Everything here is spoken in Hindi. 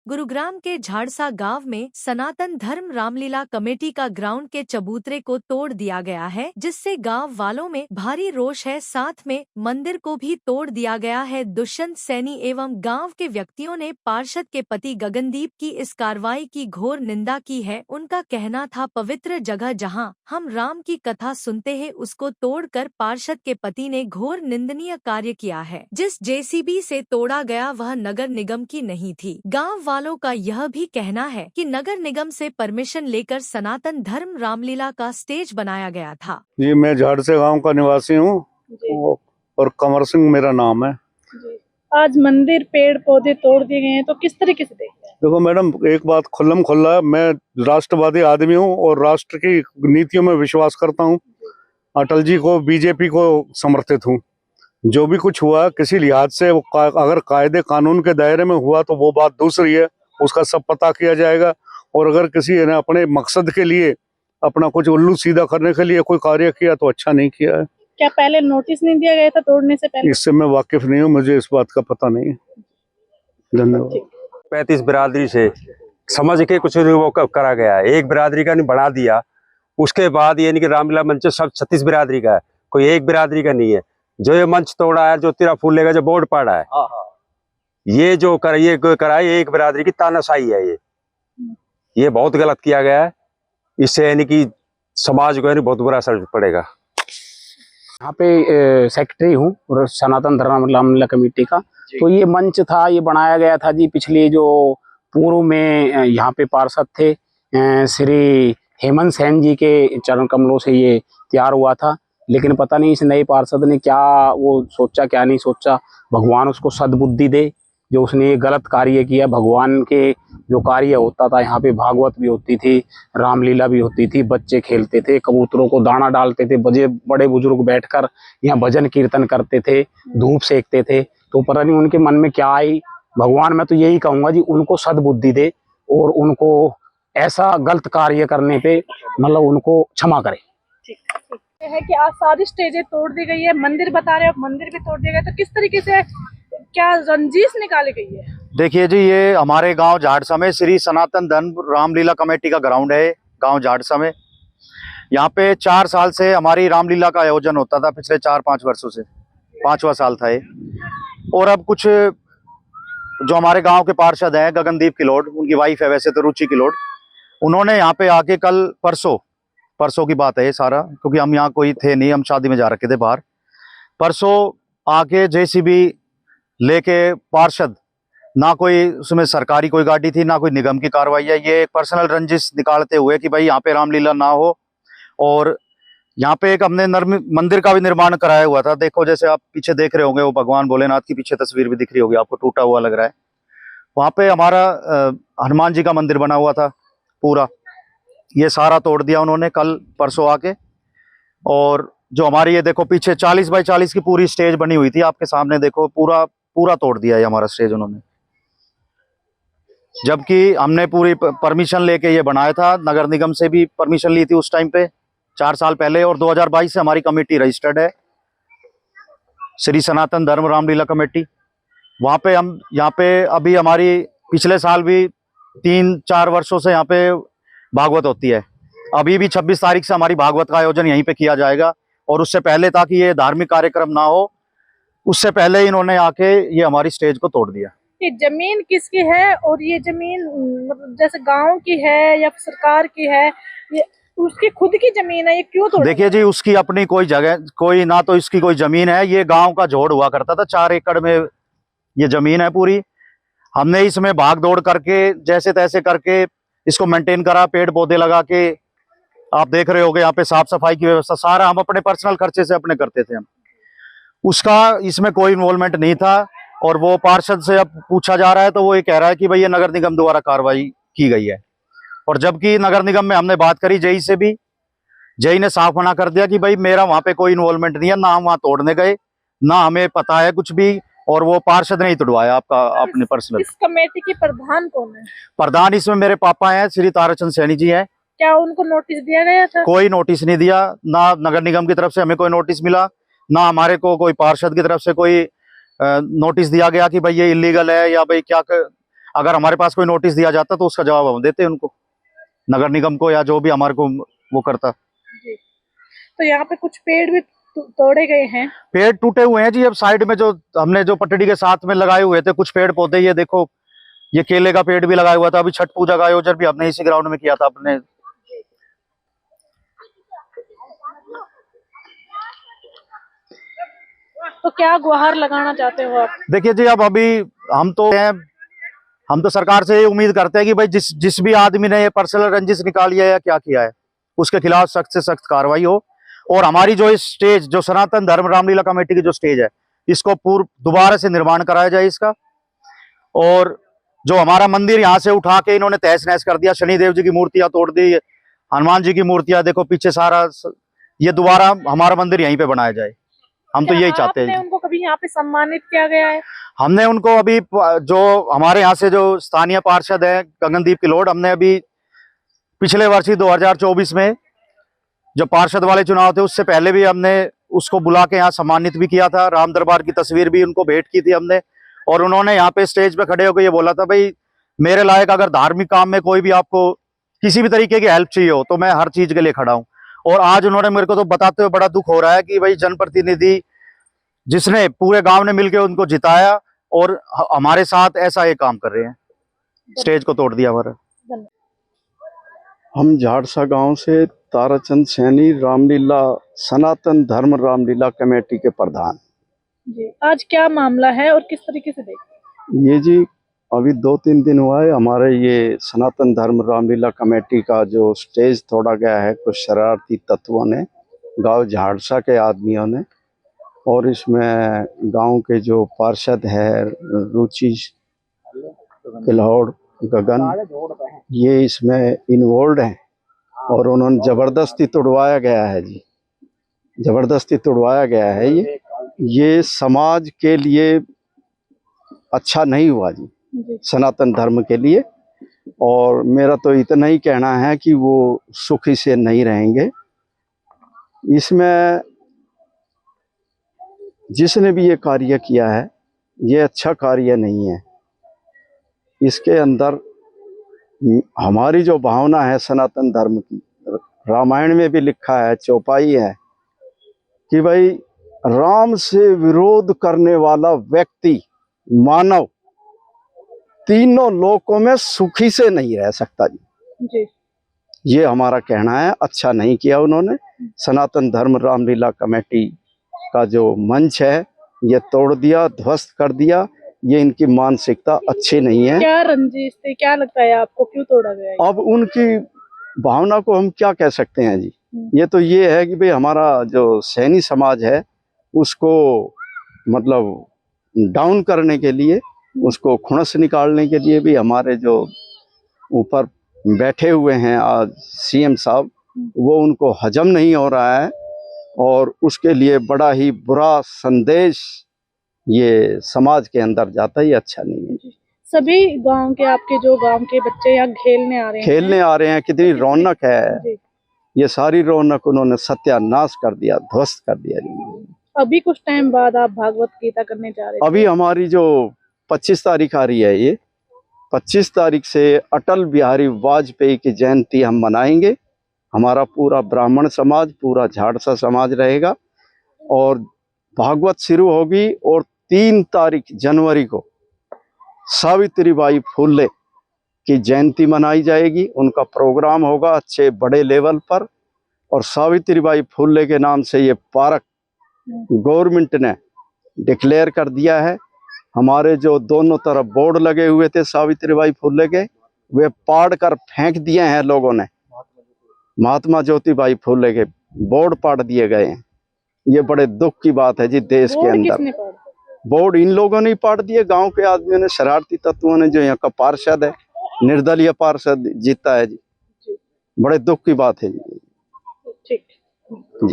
गुरुग्राम के झाड़सा गांव में सनातन धर्म रामलीला कमेटी का ग्राउंड के चबूतरे को तोड़ दिया गया है, जिससे गांव वालों में भारी रोष है। साथ में मंदिर को भी तोड़ दिया गया है। दुष्यंत सैनी एवं गांव के व्यक्तियों ने पार्षद के पति गगनदीप की इस कार्रवाई की घोर निंदा की है। उनका कहना था, पवित्र जगह जहां हम राम की कथा सुनते हैं उसको तोड़कर पार्षद के पति ने घोर निंदनीय कार्य किया है। जिस जेसीबी से तोड़ा गया वह नगर निगम की नहीं थी। गाँव वालों का यह भी कहना है कि नगर निगम से परमिशन लेकर सनातन धर्म रामलीला का स्टेज बनाया गया था। जी, मैं झाड़से गांव का निवासी हूँ और कंवर सिंह मेरा नाम है। आज मंदिर पेड़ पौधे तोड़ दिए गए हैं, तो किस तरीके से देखते हैं? देखो मैडम, एक बात खुल्लम खुल्ला, मैं राष्ट्रवादी आदमी हूँ और राष्ट्र की नीतियों में विश्वास करता हूँ। अटल जी को, बीजेपी को समर्थित हूँ। जो भी कुछ हुआ किसी लिहाज से अगर कायदे कानून के दायरे में हुआ तो वो बात दूसरी है, उसका सब पता किया जाएगा। और अगर किसी ने अपने मकसद के लिए, अपना कुछ उल्लू सीधा करने के लिए कोई कार्य किया तो अच्छा नहीं किया है। क्या पहले नोटिस नहीं दिया गया था तोड़ने से पहले? इससे मैं वाकिफ नहीं हूँ, मुझे इस बात का पता नहीं है। धन्यवाद। 35 बिरादरी से समझ के कुछ वो करा गया है, एक बिरादरी का नहीं बना दिया। उसके बाद ये नहीं कि रामलीला मंच सब 36 बिरादरी का है, कोई एक बिरादरी का नहीं है। जो ये मंच तोड़ा है, जो तेरा फूल लेगा, जो बोर्ड पड़ा है, ये जो करा है, एक बिरादरी की तानाशाही है। ये बहुत गलत किया गया है। इससे यानी कि समाज को बहुत बुरा असर पड़ेगा। यहाँ पे सेक्रेटरी हूँ सनातन धर्म रामलीला कमेटी का। तो ये मंच था, ये बनाया गया था जी पिछले जो पूर्व में यहाँ पे पार्षद थे श्री हेमंत सेन जी के चरण कमलों से ये तैयार हुआ था। लेकिन पता नहीं इस नए पार्षद ने क्या वो सोचा, क्या नहीं सोचा। भगवान उसको सद्बुद्धि दे जो उसने ये गलत कार्य किया। भगवान के जो कार्य होता था, यहाँ पे भागवत भी होती थी, रामलीला भी होती थी, बच्चे खेलते थे, कबूतरों को दाना डालते थे, बड़े बुजुर्ग बैठकर यहाँ भजन कीर्तन करते थे, धूप सेकते थे। तो पता नहीं उनके मन में क्या आई। भगवान, मैं तो यही कहूँगा जी, उनको सद्बुद्धि दे और उनको ऐसा गलत कार्य करने पे मतलब उनको क्षमा करे। है कि आज सारी स्टेजें तोड़ दी गई है, मंदिर बता रहे हो, मंदिर भी तोड़ दिया गया, तो किस तरीके से क्या रंजिश निकाली गई है? देखिए जी, ये हमारे गांव झाड़सा में श्री सनातन धर्म रामलीला कमेटी का ग्राउंड है। गांव झाड़सा में यहाँ पे 4 साल से हमारी रामलीला का आयोजन होता था, पिछले 4-5 वर्षों से 5वां साल था ये। और अब कुछ जो हमारे गांव के पार्षद हैं, गगनदीप किलोड़, उनकी वाइफ है वैसे तो रुचि किलोड़, उन्होंने यहाँ पे आके कल परसों की बात है ये सारा, क्योंकि हम यहाँ कोई थे नहीं, हम शादी में जा रखे थे बाहर। परसों आके जेसीबी लेके पार्षद, ना कोई उसमें सरकारी कोई गाड़ी थी, ना कोई निगम की कार्रवाई है। ये एक पर्सनल रंजिश निकालते हुए कि भाई यहाँ पे रामलीला ना हो। और यहाँ पे एक हमने मंदिर का भी निर्माण कराया हुआ था। देखो, जैसे आप पीछे देख रहे होंगे, वो भगवान भोलेनाथ की पीछे तस्वीर भी दिख रही होगी आपको, टूटा हुआ लग रहा है। वहाँ पे हमारा हनुमान जी का मंदिर बना हुआ था पूरा, ये सारा तोड़ दिया उन्होंने कल परसों आके। और जो हमारी ये देखो पीछे 40 बाई 40 की पूरी स्टेज बनी हुई थी, आपके सामने देखो, पूरा तोड़ दिया है हमारा स्टेज उन्होंने। जबकि हमने पूरी परमिशन लेके ये बनाया था, नगर निगम से भी परमिशन ली थी उस टाइम पे 4 साल पहले। और 2022 से हमारी कमेटी रजिस्टर्ड है, श्री सनातन धर्म रामलीला कमेटी। वहाँ पे हम यहाँ पे अभी हमारी पिछले साल भी 3-4 वर्षों से यहाँ पे भागवत होती है। अभी भी 26 तारीख से हमारी भागवत का आयोजन यहीं पे किया जाएगा। और उससे पहले, ताकि ये धार्मिक कार्यक्रम ना हो, उससे पहले इन्होंने आके ये हमारी स्टेज को तोड़ दिया। ये जमीन किसकी है? और ये जमीन मतलब जैसे गांव की है या सरकार की है, ये उसकी खुद की जमीन है, ये क्यों तोड़? देखिए जी, उसकी अपनी कोई जगह, कोई ना तो इसकी कोई जमीन है। ये गांव का जोड़ हुआ करता था, 4 एकड़ में ये जमीन है पूरी। हमने इसमें भाग दौड़ करके जैसे तैसे करके इसको मेंटेन करा, पेड़ पौधे लगा के। आप देख रहे होगे यहाँ पे साफ सफाई की व्यवस्था सारा हम अपने पर्सनल खर्चे से अपने करते थे। हम उसका इसमें कोई इन्वॉल्वमेंट नहीं था। और वो पार्षद से अब पूछा जा रहा है तो वो ये कह रहा है कि भाई ये नगर निगम द्वारा कार्रवाई की गई है। और जबकि नगर निगम में हमने बात करी जेई से भी, जेई ने साफ मना कर दिया कि भाई मेरा वहां पे कोई इन्वॉल्वमेंट नहीं है, ना हम वहां तोड़ने गए, ना हमें पता है कुछ भी। और वो पार्षद ने ही तोड़वाया आपका अपने पर्सनल। इस कमेटी के प्रधान कौन है? प्रधान इसमें मेरे पापा हैं, श्री ताराचंद सैनी जी हैं। क्या उनको नोटिस दिया गया था? कोई नोटिस नहीं दिया, ना नगर निगम की तरफ से हमें कोई नोटिस मिला, ना हमारे को कोई पार्षद की तरफ से कोई नोटिस दिया गया कि भाई ये इलीगल है या भाई क्या अगर हमारे पास कोई नोटिस दिया जाता तो उसका जवाब हम देते उनको, नगर निगम को या जो भी हमारे को वो करता। जी। तो यहाँ पे कुछ पेड़ भी तोड़े गए हैं। पेड़ टूटे हुए हैं जी। अब साइड में जो हमने जो पटड़ी के साथ में लगाए हुए थे कुछ पेड़ पौधे, ये देखो ये केले का पेड़ भी लगाया हुआ था। अभी छठ पूजा का आयोजन भी हमने इसी ग्राउंड में किया था अपने। तो क्या गुहार लगाना चाहते हो आप? देखिए जी, अब अभी हम तो सरकार से ये उम्मीद करते हैं कि भाई जिस भी आदमी ने ये पर्सनल रंजिश निकाली है या क्या किया है उसके खिलाफ सख्त से सख्त कार्रवाई हो। और हमारी जो इस स्टेज, जो सनातन धर्म रामलीला कमेटी की जो स्टेज है, इसको दोबारा से निर्माण कराया जाए इसका। और जो हमारा मंदिर यहाँ से उठा के इन्होंने तहस नहस कर दिया, शनिदेव जी की मूर्तियां तोड़ दी, हनुमान जी की मूर्तियां देखो पीछे सारा, ये दोबारा हमारा मंदिर यहीं पे बनाया जाए। हम तो यही चाहते हैं। उनको कभी यहाँ पे सम्मानित किया गया है? हमने उनको अभी जो हमारे यहाँ से जो स्थानीय पार्षद है गगनदीप किलोड़, हमने अभी पिछले वर्ष ही 2024 में जो पार्षद वाले चुनाव थे उससे पहले भी हमने उसको बुला के यहाँ सम्मानित भी किया था। राम दरबार की तस्वीर भी उनको भेंट की थी हमने। और उन्होंने यहाँ पे स्टेज पे खड़े होकर ये बोला था, भाई मेरे लायक अगर धार्मिक काम में कोई भी आपको किसी भी तरीके की हेल्प चाहिए हो तो मैं हर चीज के लिए खड़ा हूँ। और आज उन्होंने मेरे को तो बताते हुए बड़ा दुख हो रहा है कि भाई जनप्रतिनिधि जिसने पूरे गांव ने मिलकर उनको जिताया और हमारे साथ ऐसा एक काम कर रहे हैं, स्टेज को तोड़ दिया हमारा। हम झाड़सा गांव से ताराचंद सैनी, रामलीला सनातन धर्म रामलीला कमेटी के प्रधान जी। आज क्या मामला है और किस तरीके से देखते? ये जी अभी 2-3 दिन हुआ है हमारे ये सनातन धर्म रामलीला कमेटी का जो स्टेज तोड़ा गया है कुछ शरारती तत्वों ने, गांव झाड़सा के आदमियों ने। और इसमें गांव के जो पार्षद है रुचि किल्हौड़ गगन, ये इसमें इन्वॉल्व हैं। और उन्होंने जबरदस्ती तोड़वाया गया है जी, जबरदस्ती तोड़वाया गया है। ये समाज के लिए अच्छा नहीं हुआ जी, सनातन धर्म के लिए। और मेरा तो इतना ही कहना है कि वो सुखी से नहीं रहेंगे। इसमें जिसने भी ये कार्य किया है ये अच्छा कार्य नहीं है। इसके अंदर हमारी जो भावना है सनातन धर्म की, रामायण में भी लिखा है, चौपाई है कि भाई राम से विरोध करने वाला व्यक्ति, मानव, तीनों लोकों में सुखी से नहीं रह सकता जी। ये हमारा कहना है। अच्छा नहीं किया उन्होंने। सनातन धर्म रामलीला कमेटी का जो मंच है ये तोड़ दिया, ध्वस्त कर दिया। ये इनकी मानसिकता अच्छी नहीं है। क्या रंजिश थी, क्या लगता है आपको, क्यों तोड़ा गया है? अब उनकी भावना को हम क्या कह सकते हैं जी। ये तो ये है कि भाई हमारा जो सैनी समाज है उसको मतलब डाउन करने के लिए, उसको खुणस निकालने के लिए भी हमारे जो ऊपर बैठे हुए हैं आज सीएम साहब, वो उनको हजम नहीं हो रहा है। और उसके लिए बड़ा ही बुरा संदेश ये समाज के अंदर जाता ही अच्छा नहीं है। सभी गांव के, आपके जो गांव के बच्चे यहाँ खेलने आ रहे हैं, कितनी रौनक है। ये सारी रौनक उन्होंने सत्यानाश कर दिया, ध्वस्त कर दिया। अभी कुछ टाइम बाद आप भागवत गीता करने जा रहे हैं। अभी हमारी जो 25 तारीख आ रही है, ये 25 तारीख से अटल बिहारी वाजपेयी की जयंती हम मनाएंगे। हमारा पूरा ब्राह्मण समाज, पूरा झाड़सा समाज रहेगा और भागवत शुरू होगी। और 3 तारीख जनवरी को सावित्रीबाई फुले की जयंती मनाई जाएगी। उनका प्रोग्राम होगा अच्छे बड़े लेवल पर। और सावित्रीबाई फुले के नाम से ये पार्क गवर्नमेंट ने डिक्लेयर कर दिया है। हमारे जो दोनों तरफ बोर्ड लगे हुए थे सावित्रीबाई फुले के, वे पाड़ कर फेंक दिए हैं लोगों ने। महात्मा ज्योतिबाई फुले के बोर्ड पाड़ दिए गए हैं। ये बड़े दुख की बात है जी देश के अंदर। बोर्ड इन लोगों ने पाड़ दिए, गांव के आदमियों ने, शरारती तत्वों ने। जो यहाँ का पार्षद है, निर्दलीय पार्षद जीता है जी। बड़े दुख की बात है जी। ठीक। जी।